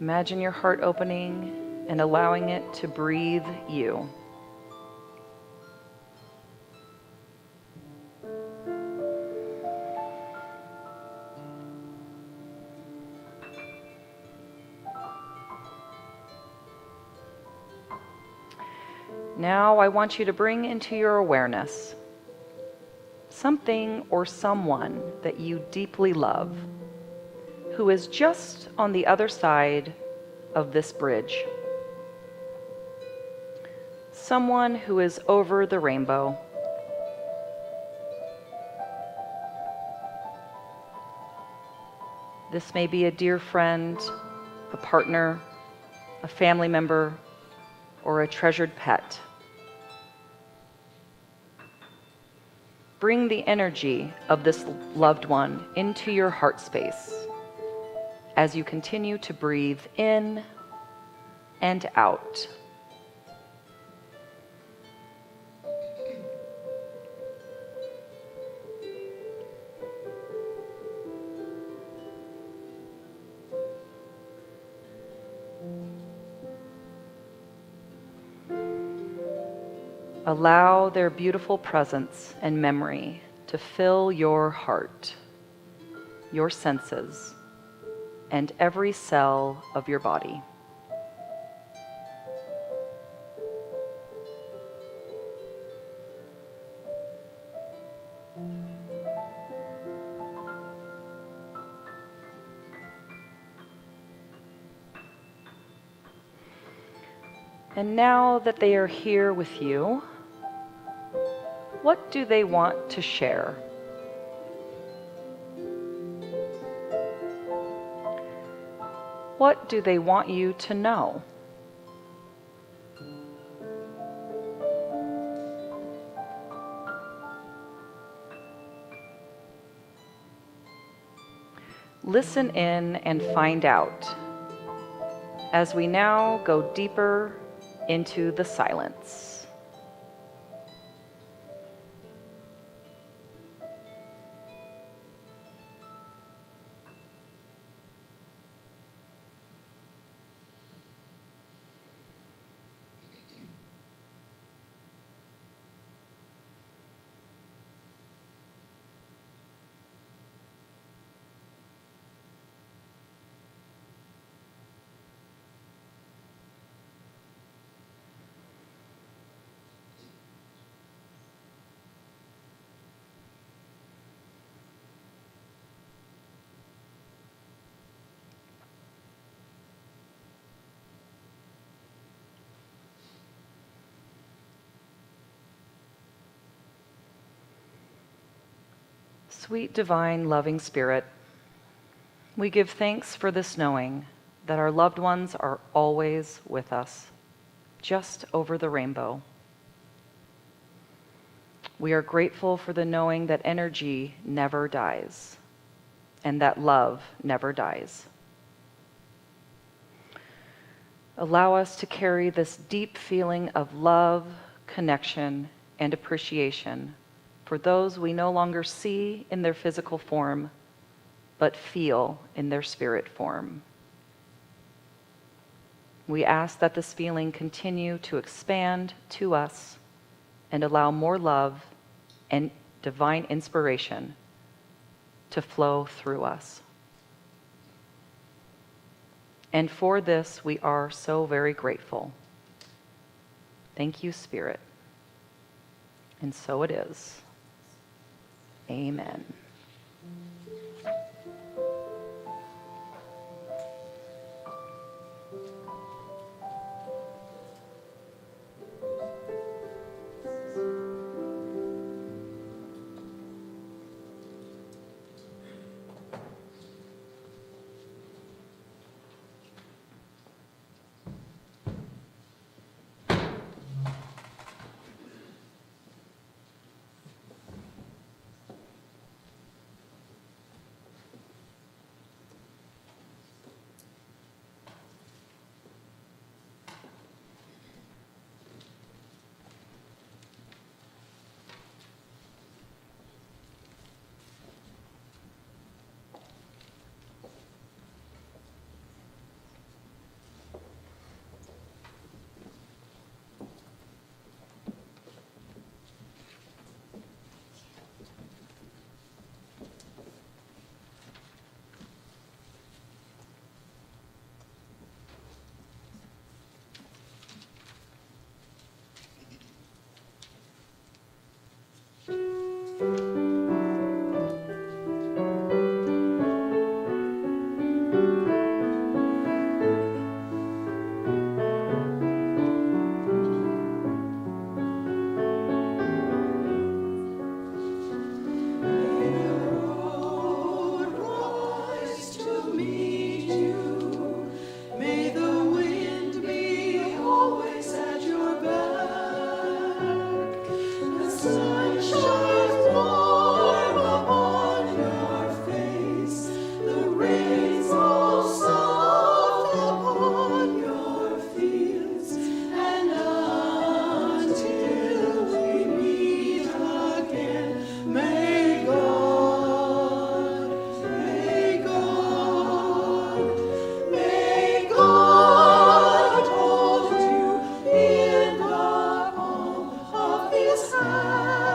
Imagine your heart opening and allowing it to breathe you. Now I want you to bring into your awareness something or someone that you deeply love who is just on the other side of this bridge. Someone who is over the rainbow. This may be a dear friend, a partner, a family member, or a treasured pet. Bring the energy of this loved one into your heart space as you continue to breathe in and out. Allow their beautiful presence and memory to fill your heart, your senses, and every cell of your body. And now that they are here with you, what do they want to share? What do they want you to know? Listen in and find out as we now go deeper into the silence. Sweet, divine, loving Spirit, we give thanks for this knowing that our loved ones are always with us, just over the rainbow. We are grateful for the knowing that energy never dies and that love never dies. Allow us to carry this deep feeling of love, connection, and appreciation for those we no longer see in their physical form, but feel in their spirit form. We ask that this feeling continue to expand to us and allow more love and divine inspiration to flow through us. And for this, we are so very grateful. Thank you, Spirit. And so it is. Amen. His hand.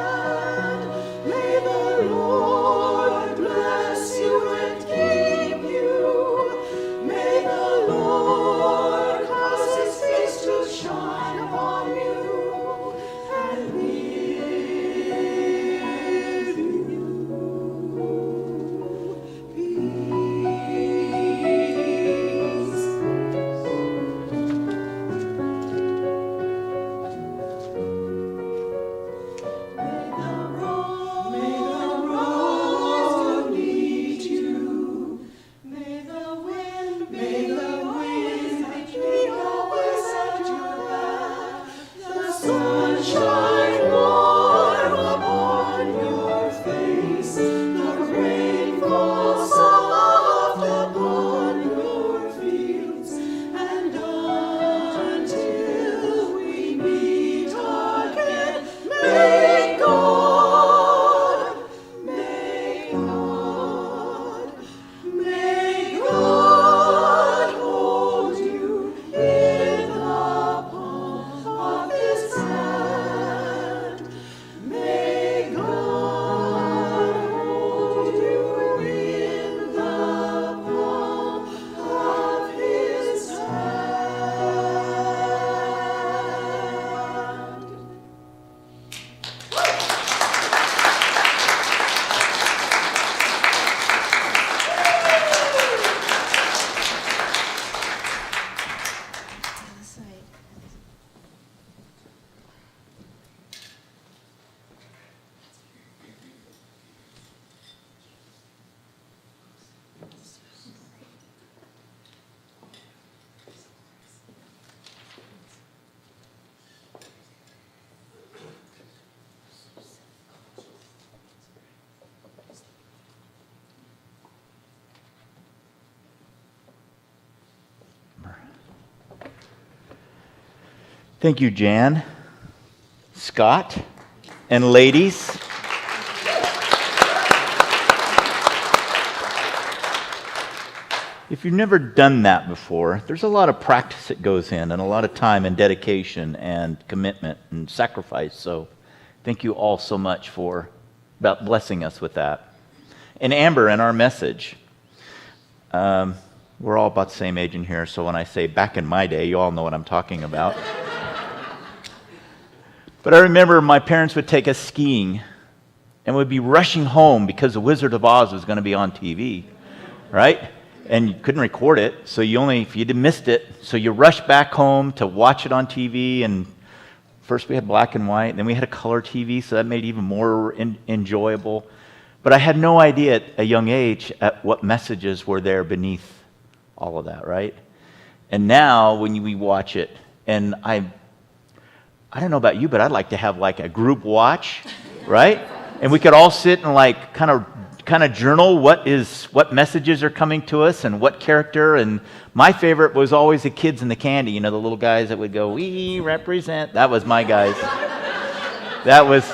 Thank you, Jan, Scott, and ladies. If you've never done that before, there's a lot of practice that goes in and a lot of time and dedication and commitment and sacrifice. So thank you all so much for blessing us with that. And Amber, in our message, we're all about the same age in here, so when I say back in my day, you all know what I'm talking about. But I remember my parents would take us skiing and would be rushing home because The Wizard of Oz was going to be on TV, right? And you couldn't record it, so if you missed it, so you rushed back home to watch it on TV. And first we had black and white, then we had a color TV, so that made it even more enjoyable. But I had no idea at a young age at what messages were there beneath all of that, right? And now when we watch it, and I don't know about you, but I'd like to have like a group watch, right? And we could all sit and like kind of journal what messages are coming to us and what character. And my favorite was always the kids and the candy, the little guys that would go, "We represent." That was my guys. That was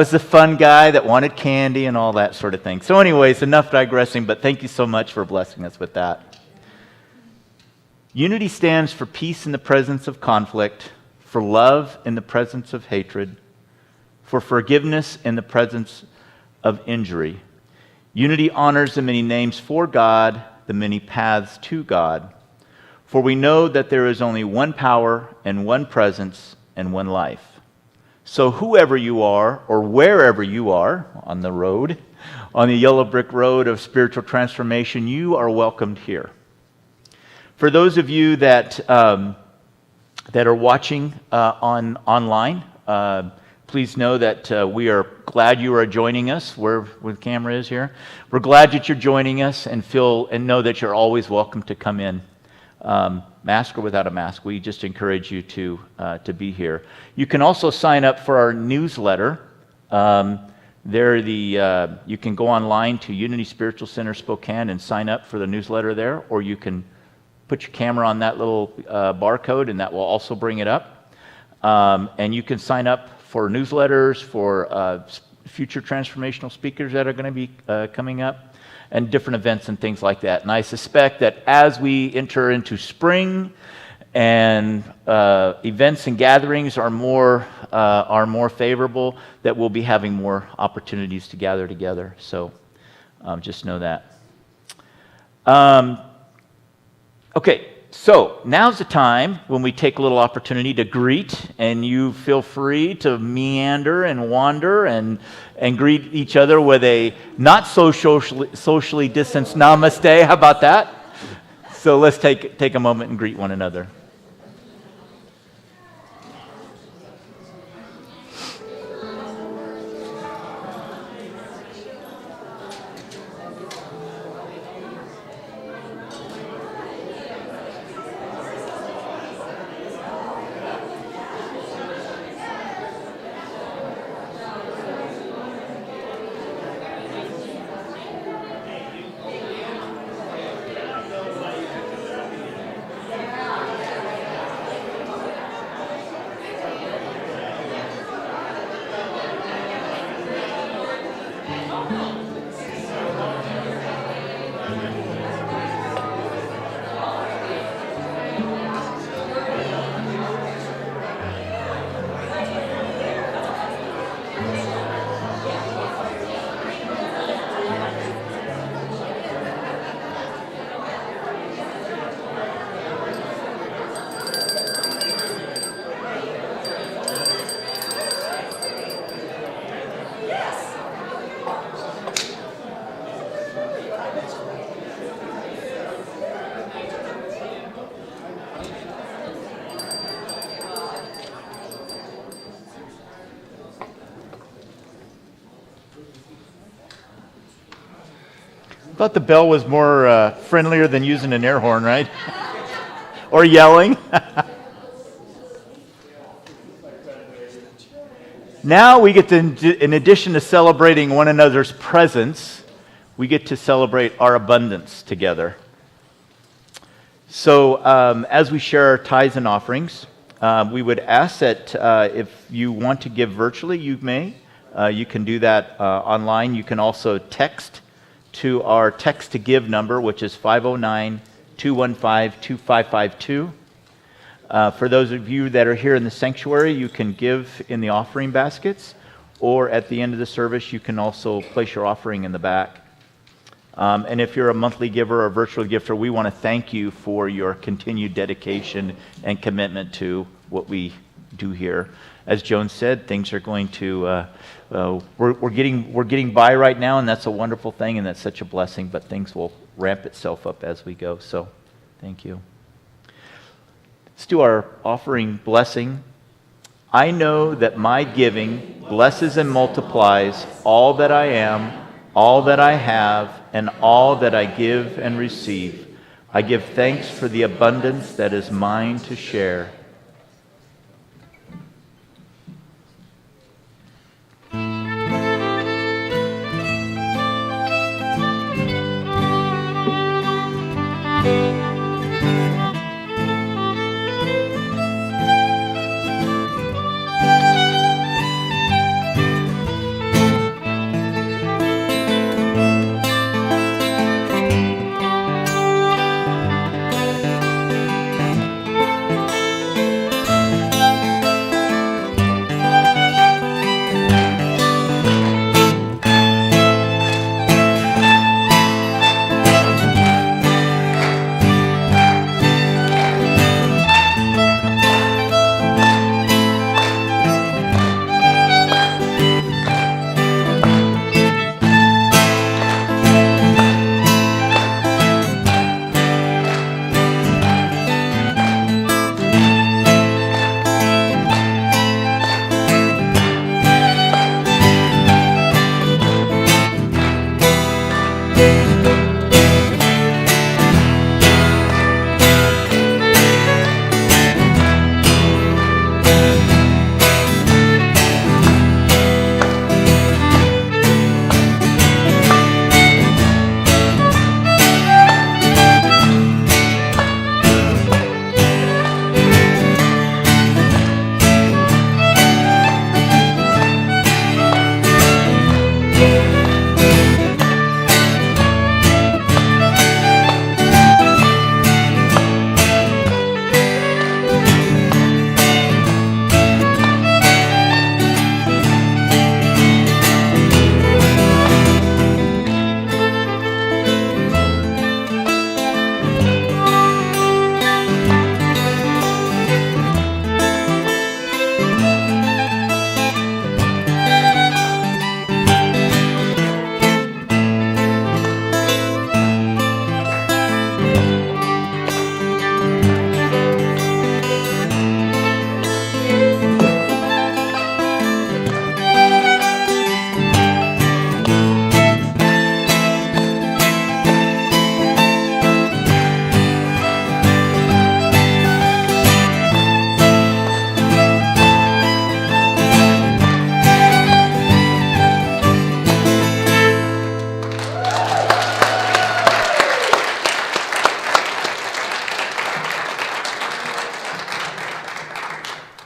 the fun guy that wanted candy and all that sort of thing. So anyways, enough digressing, but thank you so much for blessing us with that. Unity stands for peace in the presence of conflict, for love in the presence of hatred, for forgiveness in the presence of injury. Unity honors the many names for God, the many paths to God. For we know that there is only one power and one presence and one life. So whoever you are or wherever you are on the road, on the yellow brick road of spiritual transformation, you are welcomed here. For those of you that are watching online, please know that we are glad you are joining us where the camera is here. We're glad that you're joining us and know that you're always welcome to come in, mask or without a mask. We just encourage you to be here. You can also sign up for our newsletter. You can go online to Unity Spiritual Center Spokane and sign up for the newsletter there, or you can put your camera on that little barcode, and that will also bring it up. And you can sign up for newsletters, for future transformational speakers that are going to be coming up, and different events and things like that. And I suspect that as we enter into spring and events and gatherings are more favorable, that we'll be having more opportunities to gather together. So just know that. Okay, so now's the time when we take a little opportunity to greet, and you feel free to meander and wander and greet each other with a not so socially distanced namaste. How about that? So let's take a moment and greet one another. I thought the bell was more friendlier than using an air horn, right? Or yelling. Now we get to, in addition to celebrating one another's presence, we get to celebrate our abundance together. So as we share our tithes and offerings, we would ask that if you want to give virtually, you may. You can do that online. You can also text to our text to give number, which is 509-215-2552. For those of you that are here in the sanctuary, you can give in the offering baskets, or at the end of the service, you can also place your offering in the back. And if you're a monthly giver or a virtual gifter, we want to thank you for your continued dedication and commitment to what we do here. As Joan said, things are going to, we're getting by right now, and that's a wonderful thing, and that's such a blessing, but things will ramp itself up as we go. So thank you. Let's do our offering blessing. I know that my giving blesses and multiplies all that I am, all that I have, and all that I give and receive. I give thanks for the abundance that is mine to share.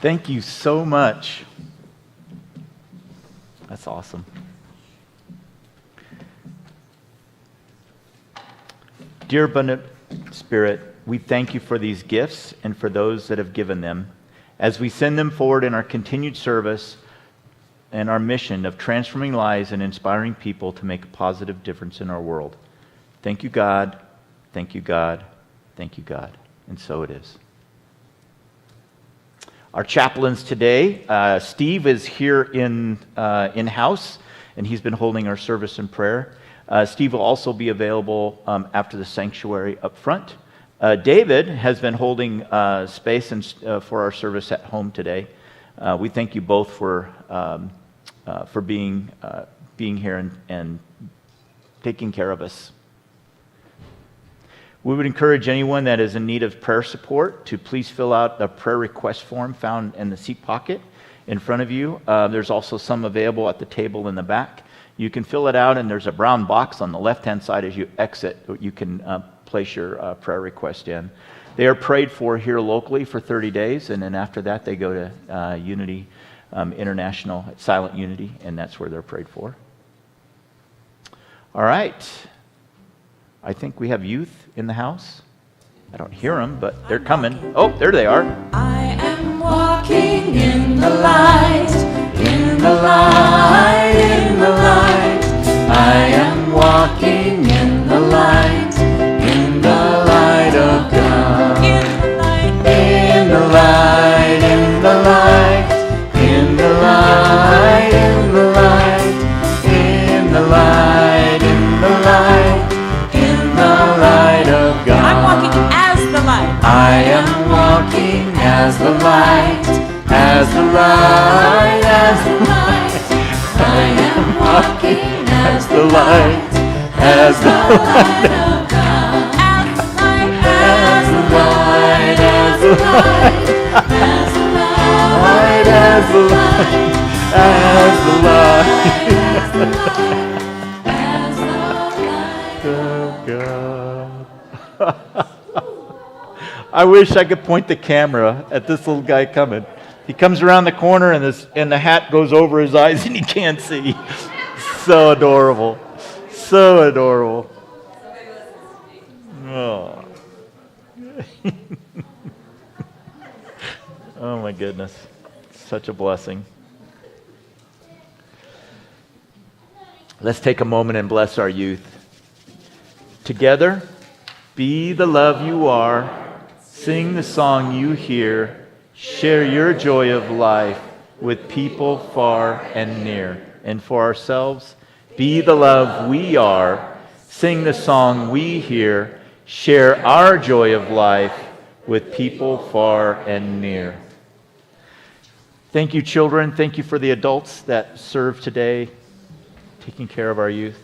Thank you so much. That's awesome. Dear abundant Spirit, we thank you for these gifts and for those that have given them. As we send them forward in our continued service and our mission of transforming lives and inspiring people to make a positive difference in our world. Thank you, God. Thank you, God. Thank you, God. And so it is. Our chaplains today, Steve is here in-house, and he's been holding our service in prayer. Steve will also be available after the sanctuary up front. David has been holding space for our service at home today. We thank you both for being here and taking care of us. We would encourage anyone that is in need of prayer support to please fill out the prayer request form found in the seat pocket in front of you. There's also some available at the table in the back. You can fill it out, and there's a brown box on the left-hand side as you exit. You can place your prayer request in. They are prayed for here locally for 30 days, and then after that they go to Unity International, Silent Unity, and that's where they're prayed for. All right. I think we have youth in the house. I don't hear them, but they're coming. Oh, there they are. I am walking in the light, in the light, in the light. I am walking in the light, in the light of God. In the light, in the light, in the light, in the light, in the light, in the light, in the light of God. I'm walking as the light. I am walking as the light, as the light, as the light. I am walking as the light, as the light of God. As the light, as the light, as the light, as the light, as the light, as the light, as the light, as the light. Oh, God. I wish I could point the camera at this little guy coming. He comes around the corner and the hat goes over his eyes and he can't see. So adorable. So adorable. Oh. Oh my goodness. Such a blessing. Let's take a moment and bless our youth. Together, be the love you are. Sing the song you hear. Share your joy of life with people far and near. And for ourselves, be the love we are. Sing the song we hear. Share our joy of life with people far and near. Thank you, children. Thank you for the adults that serve today, taking care of our youth.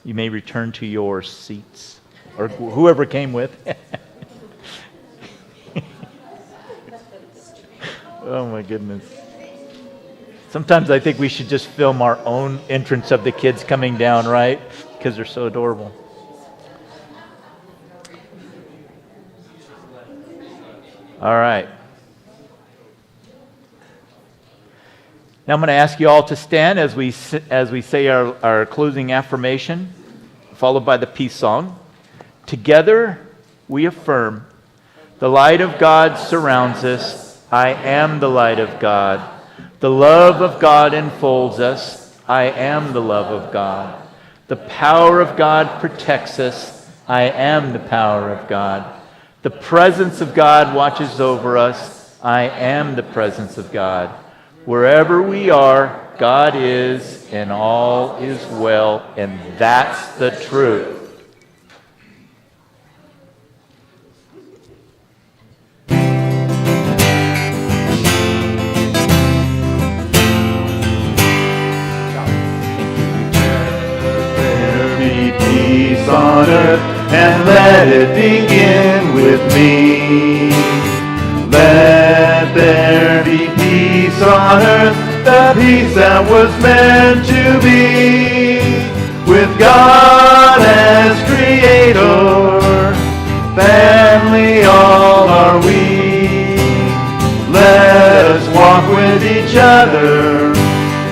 You may return to your seats, or whoever came with. Oh my goodness. Sometimes I think we should just film our own entrance of the kids coming down, right? Because they're so adorable. All right. Now I'm going to ask you all to stand as we say our closing affirmation, followed by the peace song. Together we affirm, the light of God surrounds us. I am the light of God. The love of God enfolds us. I am the love of God. The power of God protects us. I am the power of God. The presence of God watches over us. I am the presence of God. Wherever we are, God is, and all is well, and that's the truth. Peace on earth, and let it begin with me. Let there be peace on earth, the peace that was meant to be. With God as creator, family all are we. Let us walk with each other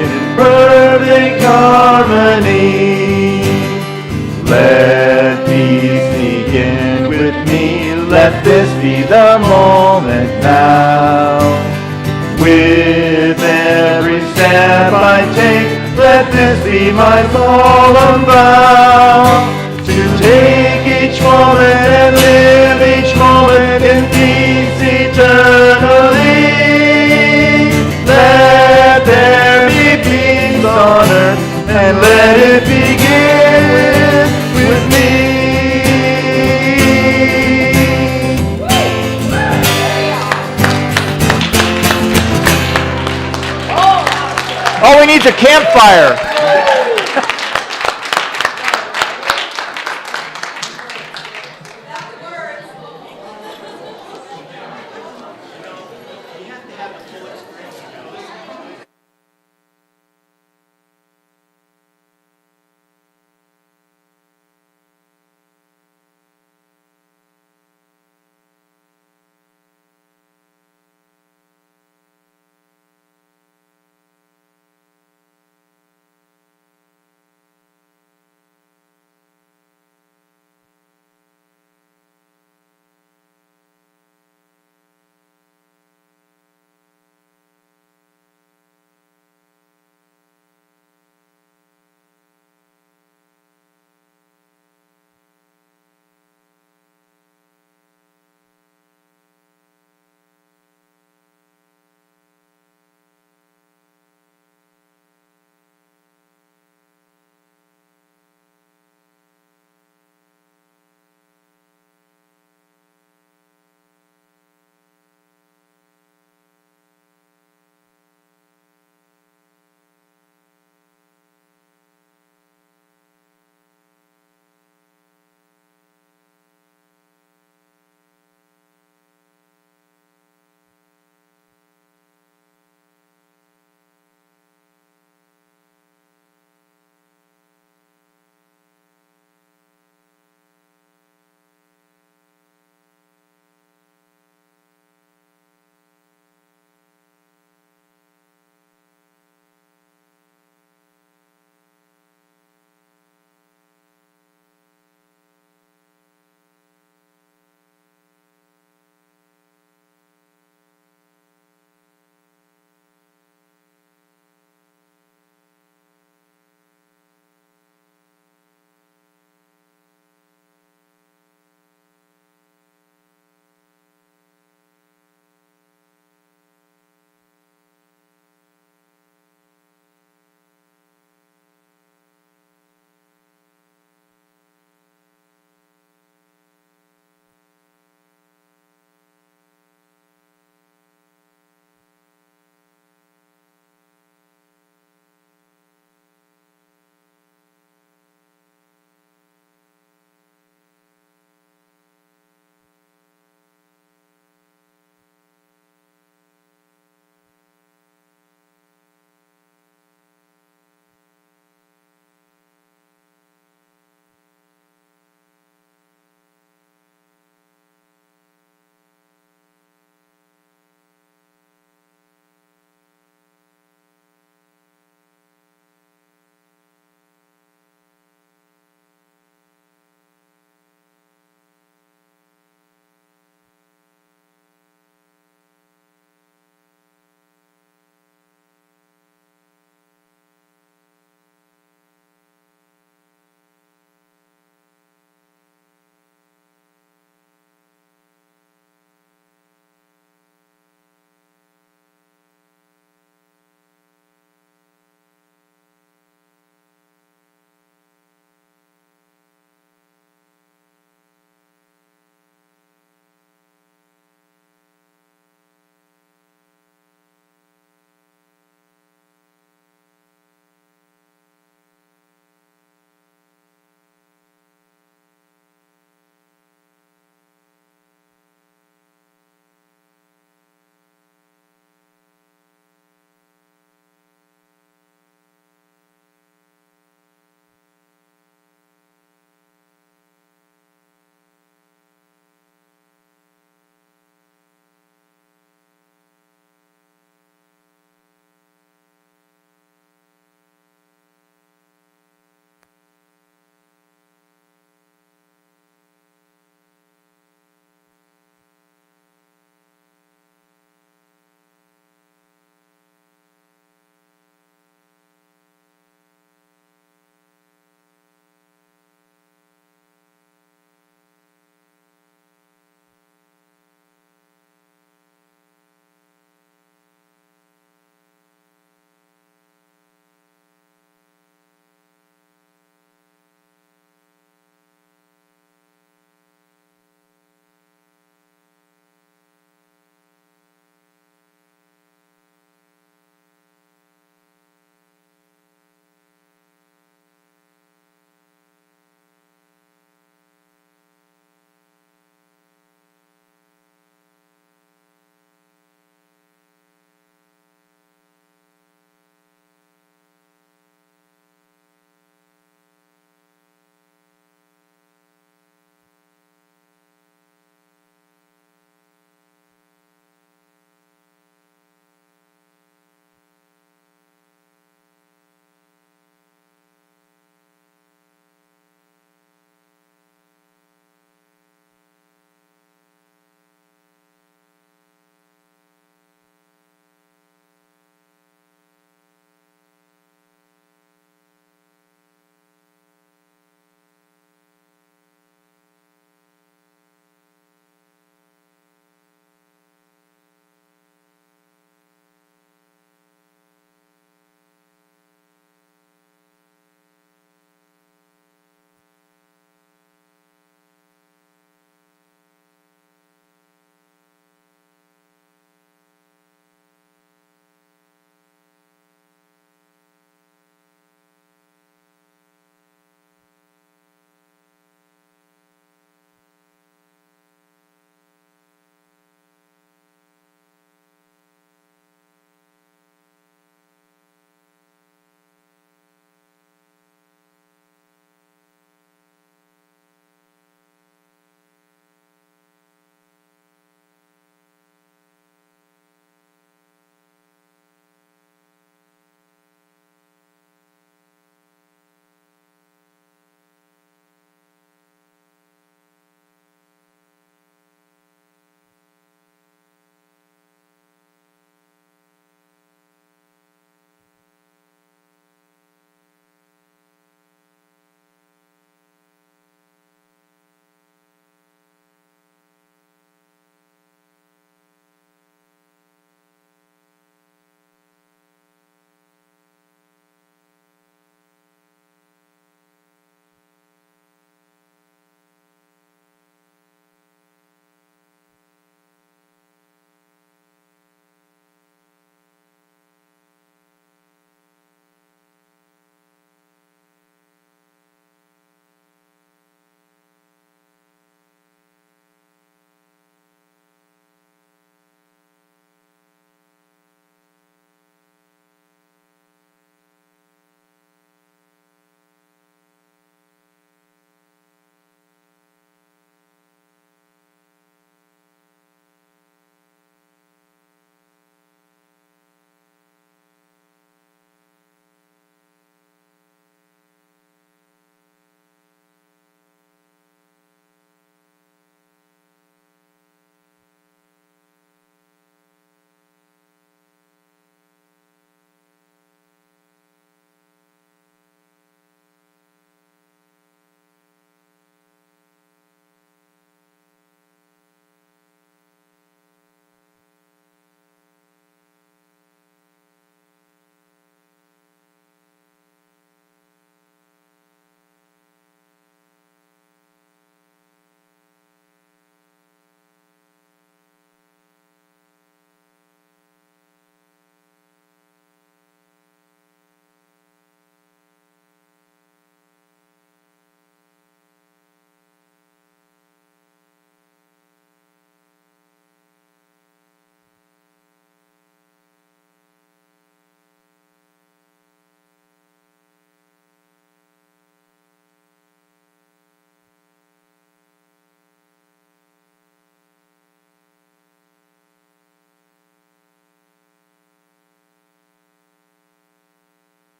in perfect harmony. Let peace begin with me. Let this be the moment now. With every step I take, let this be my solemn vow. To take each moment and live each moment in peace eternally. Let there be peace on earth, and let it begin with me. All we need is a campfire.